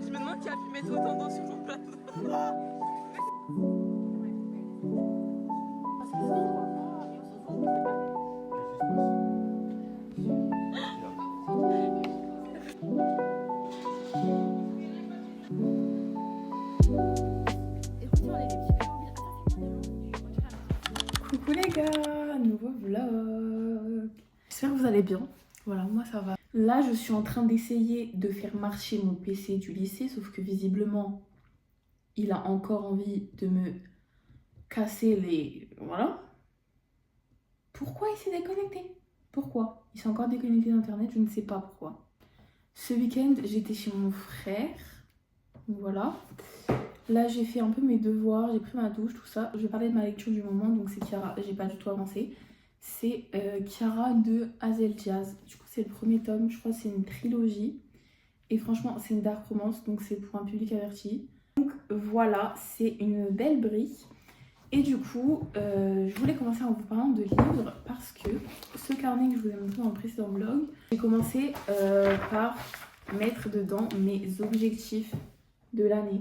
Je me demande qui a pu mettre autant d'eau sur ton plateau. Coucou les gars, nouveau vlog. J'espère que vous allez bien. Voilà, moi ça va. Là, je suis en train d'essayer de faire marcher mon PC du lycée, sauf que visiblement, il a encore envie de me casser les... Voilà. Pourquoi il s'est déconnecté? Pourquoi? Il s'est encore déconnecté d'internet, je ne sais pas pourquoi. Ce week-end, j'étais chez mon frère. Voilà. Là, j'ai fait un peu mes devoirs, j'ai pris ma douche, tout ça. Je vais parler de ma lecture du moment, donc c'est Kiara, j'ai pas du tout avancé. C'est Kiara de Hazel Jazz. Du coup, c'est le premier tome, je crois que c'est une trilogie. Et franchement, c'est une dark romance, donc c'est pour un public averti. Donc voilà, c'est une belle brique. Et du coup, je voulais commencer en vous parlant de livres parce que ce carnet que je vous ai montré dans le précédent vlog, j'ai commencé par mettre dedans mes objectifs de l'année.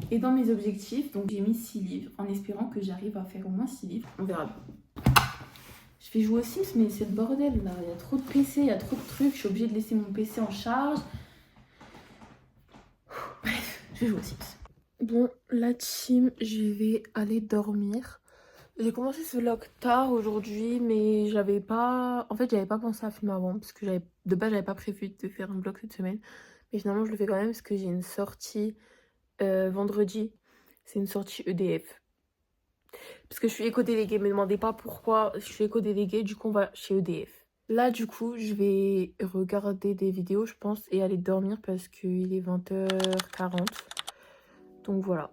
Et dans mes objectifs, donc j'ai mis 6 livres en espérant que j'arrive à faire au moins 6 livres. On verra bien. Je fais jouer aux Sims, mais c'est le bordel là. Il y a trop de PC, il y a trop de trucs. Je suis obligée de laisser mon PC en charge. Bref, je vais jouer aux Sims. Bon, la team, je vais aller dormir. J'ai commencé ce vlog tard aujourd'hui, mais j'avais pas... En fait, j'avais pas pensé à filmer avant, parce que de base, j'avais pas prévu de faire un vlog cette semaine. Mais finalement, je le fais quand même, parce que j'ai une sortie vendredi. C'est une sortie EDF. Parce que je suis éco-déléguée, me demandez pas pourquoi je suis éco-déléguée, du coup on va chez EDF. Là du coup je vais regarder des vidéos je pense et aller dormir parce qu'il est 20h40. Donc voilà.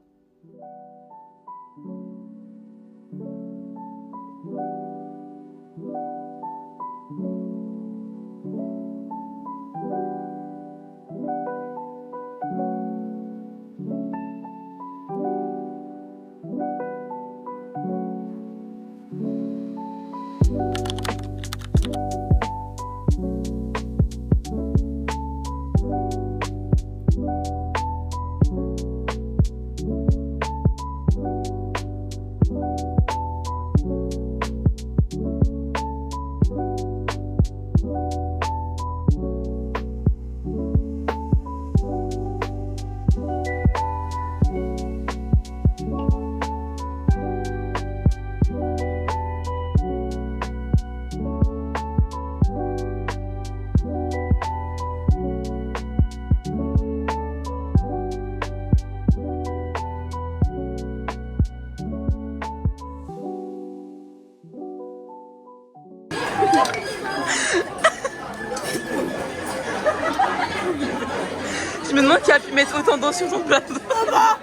Je me demande qui a pu mettre autant d'eau sur ton plateau. Oh bah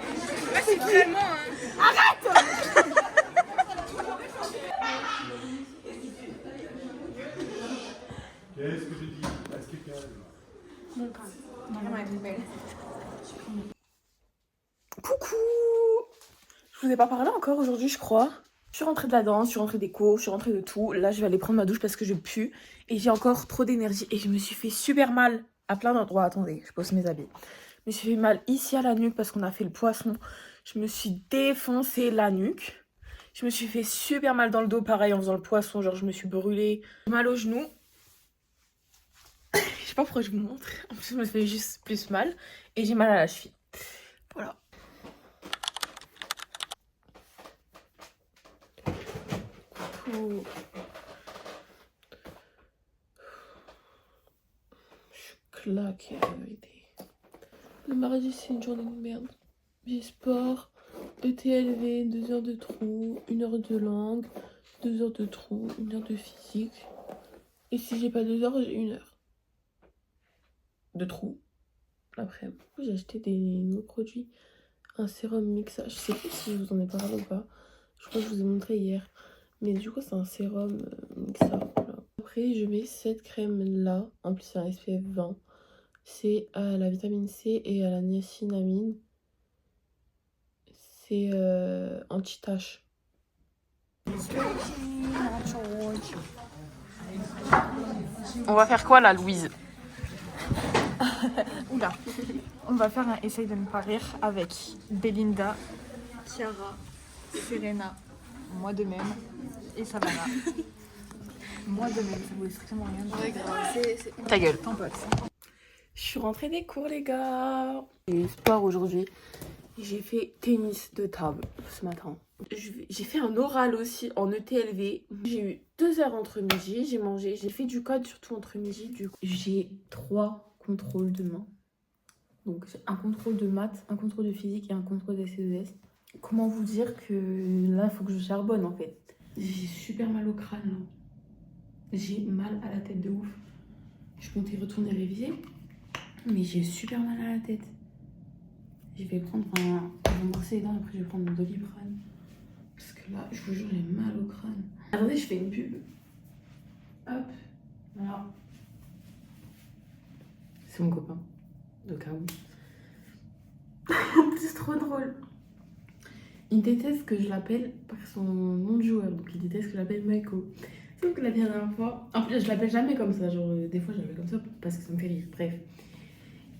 c'est vraiment... Arrête. Qu'est-ce que je dis? Est-ce que quelqu'un... Coucou. Je vous ai pas parlé encore aujourd'hui je crois. Je suis rentrée de la danse, je suis rentrée des cours, je suis rentrée de tout. Là je vais aller prendre ma douche parce que je pue. Et j'ai encore trop d'énergie et je me suis fait super mal à plein d'endroits. Attendez, je pose mes habits. Je me suis fait mal ici à la nuque parce qu'on a fait le poisson. Je me suis défoncé la nuque. Je me suis fait super mal dans le dos, pareil en faisant le poisson. Genre je me suis brûlée. Mal au genou. Je sais pas pourquoi je vous montre. En plus, je me fais juste plus mal. Et j'ai mal à la cheville. Voilà. Coucou. Je suis claquée la vérité. Le mardi, c'est une journée de merde. J'ai sport, ETLV, 2 heures de trou, 1 heure de langue, 2 heures de trou, 1 heure de physique. Et si j'ai pas 2 heures, j'ai 1 heure de trou. Après, j'ai acheté des nouveaux produits. Un sérum mixa. Je sais plus si je vous en ai parlé ou pas. Je crois que je vous ai montré hier. Mais du coup, c'est un sérum mixa. Voilà. Après, je mets cette crème là. En plus, c'est un SPF 20. C'est à la vitamine C et à la niacinamide. C'est anti-tache. On va faire quoi là, Louise? Oula. On va faire un essaye de ne pas rire avec Belinda, Chiara, Serena, moi de même et Savannah. Moi de même, ça voulait strictement rien dire. Ta gueule. Ton pote. Je suis rentrée des cours, les gars. J'ai eu sport aujourd'hui. J'ai fait tennis de table ce matin. J'ai fait un oral aussi en ETLV. J'ai eu 2 heures entre midi. J'ai mangé. J'ai fait du code surtout entre midi. Du coup, j'ai 3 contrôles demain. Donc, j'ai un contrôle de maths, un contrôle de physique et un contrôle de SES. Comment vous dire que là, il faut que je charbonne en fait. J'ai super mal au crâne là. J'ai mal à la tête de ouf. Je comptais retourner réviser. Mais j'ai super mal à la tête. Je vais prendre je vais me brosser les dents, après je vais prendre mon Doliprane. Parce que là, je vous jure, j'ai mal au crâne. Attendez, je fais une pub. Hop, voilà. C'est mon copain, de cas où. C'est trop drôle. Il déteste que je l'appelle par son nom de joueur, donc il déteste que je l'appelle Maiko. Sauf que la dernière fois, en fait, je l'appelle jamais comme ça, genre des fois je l'appelle comme ça parce que ça me fait rire, bref.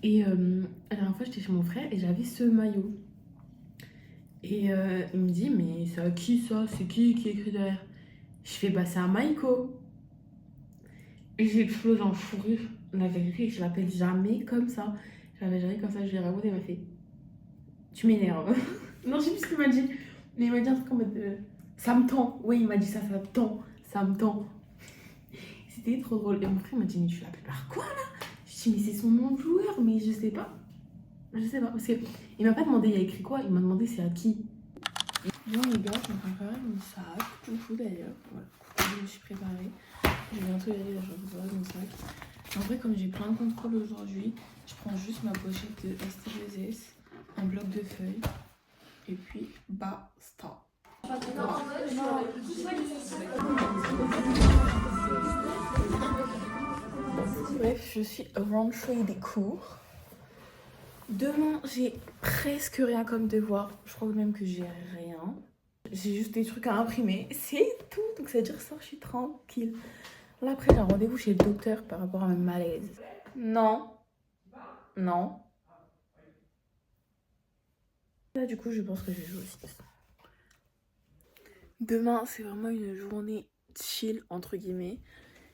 Et la dernière fois, j'étais chez mon frère et j'avais ce maillot. Et il me dit, mais c'est à qui ça? C'est qui est écrit derrière? Je fais, bah c'est à Maiko. Et j'ai explosé en fou rire. La vérité, je l'appelle jamais comme ça. Je l'appelle jamais comme ça, je lui ai raconté, il m'a fait, tu m'énerves. Non, je sais plus ce qu'il m'a dit. Mais il m'a dit un truc en mode, ça me tend. Oui, il m'a dit ça, ça me tend. Ça me tend. C'était trop drôle. Et mon frère m'a dit, mais tu l'appelles par quoi là? Je dis, mais c'est son nom de joueur, mais je sais pas. Je sais pas. Parce qu'il m'a pas demandé, il a écrit quoi, il m'a demandé c'est à qui. Bon, les gars, je suis en train de faire mon sac. Coucou d'ailleurs. Voilà. Je me suis préparée. Je vais bientôt y aller, là, je vais vous mon sac. En vrai, comme j'ai plein de contrôles aujourd'hui, je prends juste ma pochette de ST2S, un bloc de feuilles, et puis basta. Bref, je suis rentrée des cours. Demain, j'ai presque rien comme devoir. Je crois même que j'ai rien. J'ai juste des trucs à imprimer. C'est tout. Donc ça veut dire ça, je suis tranquille. Là, après, j'ai un rendez-vous chez le docteur par rapport à mes malaises. Non. Non. Là, du coup, je pense que je vais jouer aussi. Demain, c'est vraiment une journée chill, entre guillemets.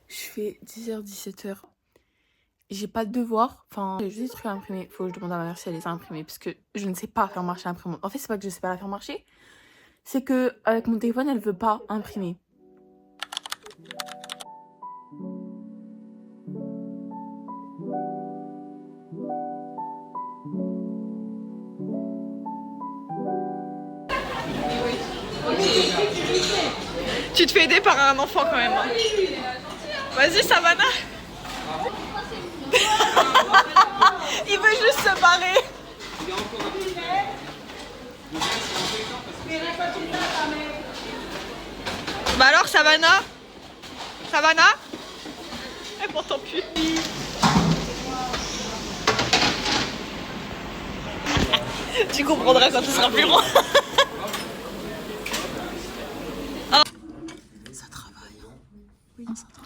Je fais 10h, 17h. J'ai pas de devoir. Enfin, j'ai juste des trucs à imprimer. Faut que je demande à ma mère si elle les a imprimés. Parce que je ne sais pas faire marcher l'imprimante. En fait, c'est pas que je sais pas la faire marcher. C'est que avec mon téléphone, elle veut pas imprimer. Tu te fais aider par un enfant quand même. Vas-y, Savannah. Il veut juste se barrer. Bah alors, Savannah? Savannah? Elle m'entend plus. Tu comprendras quand tu seras plus loin.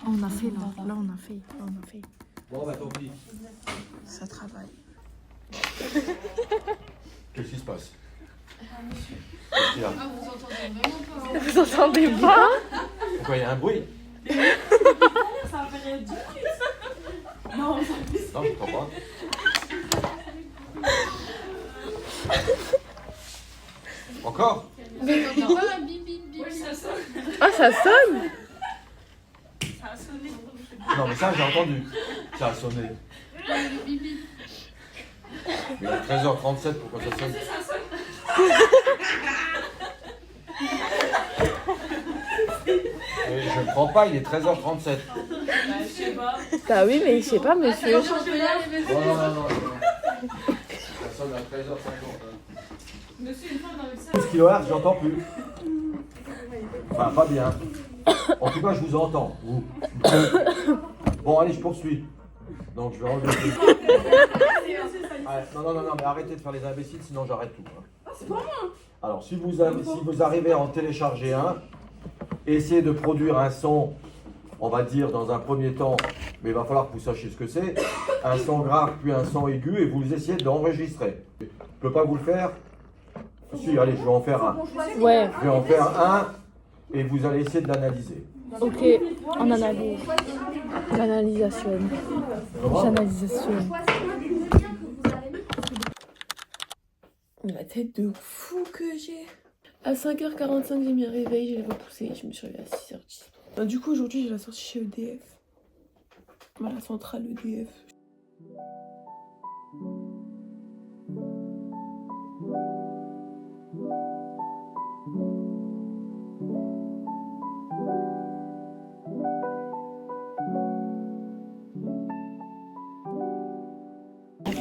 On a fait là. Là, on a fait. Là, on a fait. Bon, bah tant pis. Ça travaille. Qu'est-ce qui se passe? Qu'est-ce qu'il y a? Vous entendez pas? Pourquoi il y a un bruit? Ça va faire du bruit. Non, Non, je comprends pas. Encore? Ah, ça sonne. Non, mais ça, j'ai entendu. Ça a sonné. Mais il est 13h37, pourquoi ça sonne? Je ne prends pas, il est 13h37. Bah oui, mais je sais pas, monsieur. Non. Ça sonne à 13h50. Ce kHz, j'entends plus. Enfin, pas bien. En tout cas, je vous entends. Vous. Bon, allez, je poursuis. Donc, je vais enlever. Non, mais arrêtez de faire les imbéciles, sinon j'arrête tout. C'est pas moi. Alors, si vous arrivez à en télécharger un, essayez de produire un son on va dire dans un premier temps, mais il va falloir que vous sachiez ce que c'est, un sang grave puis un sang aigu et vous essayez d'enregistrer. Je ne peux pas vous le faire? Si, allez, je vais en faire un. Ouais, Je vais en faire un et vous allez essayer de l'analyser. ok, on analyse. L'analysation. J'analysation. La tête de fou que j'ai. À 5h45, j'ai mis un réveil, je l'ai repoussé, je me suis réveillée à 6h10. Du coup, aujourd'hui, j'ai la sortie chez EDF. La centrale EDF.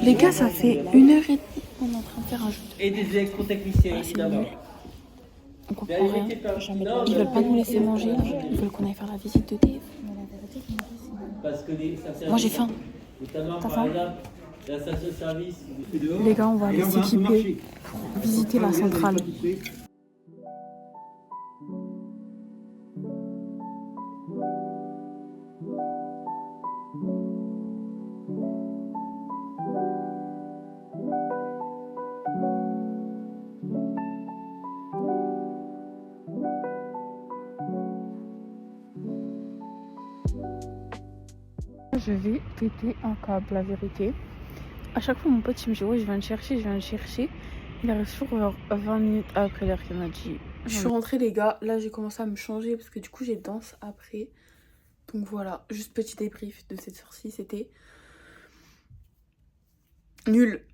Les gars, ça fait 1h30 qu'on est en train de faire un jeu. Et des électrotechniciens, évidemment. On comprend rien. Ils veulent pas nous laisser manger, là. Ils veulent qu'on aille faire la visite d'EDF. Parce que Moi j'ai faim. notamment, T'as par faim exemple, la station-service. Les gars, on va aller s'équiper pour visiter la centrale. Je vais péter un câble, la vérité. À chaque fois, mon pote il me dit ouais, je viens te chercher, je viens te chercher. Il arrive toujours 20 minutes après l'heure qu'il m'a dit. Je suis rentrée, les gars. Là, j'ai commencé à me changer parce que du coup, j'ai danse après. Donc voilà, juste petit débrief de cette sortie, c'était nul.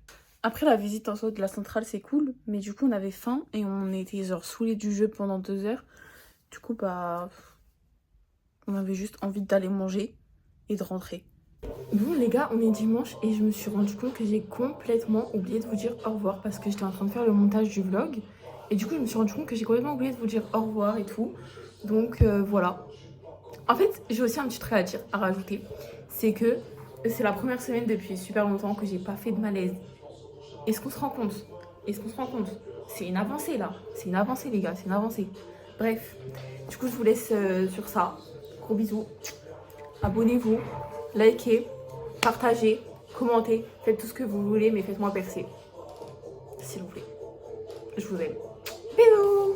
Après la visite en soi de la centrale, c'est cool, mais du coup, on avait faim et on était genre saoulés du jeu pendant 2 heures. Du coup, bah, on avait juste envie d'aller manger et de rentrer. Bon les gars, on est dimanche et je me suis rendu compte que j'ai complètement oublié de vous dire au revoir parce que j'étais en train de faire le montage du vlog. Et du coup, je me suis rendu compte que j'ai complètement oublié de vous dire au revoir et tout. Donc voilà. En fait, j'ai aussi un petit truc à rajouter. C'est que c'est la première semaine depuis super longtemps que j'ai pas fait de malaise. Est-ce qu'on se rend compte? Est-ce qu'on se rend compte? C'est une avancée là. C'est une avancée les gars, c'est une avancée. Bref, du coup je vous laisse sur ça. Gros bisous. Abonnez-vous, likez, partagez, commentez. Faites tout ce que vous voulez, mais faites-moi percer. S'il vous plaît. Je vous aime. Bisous.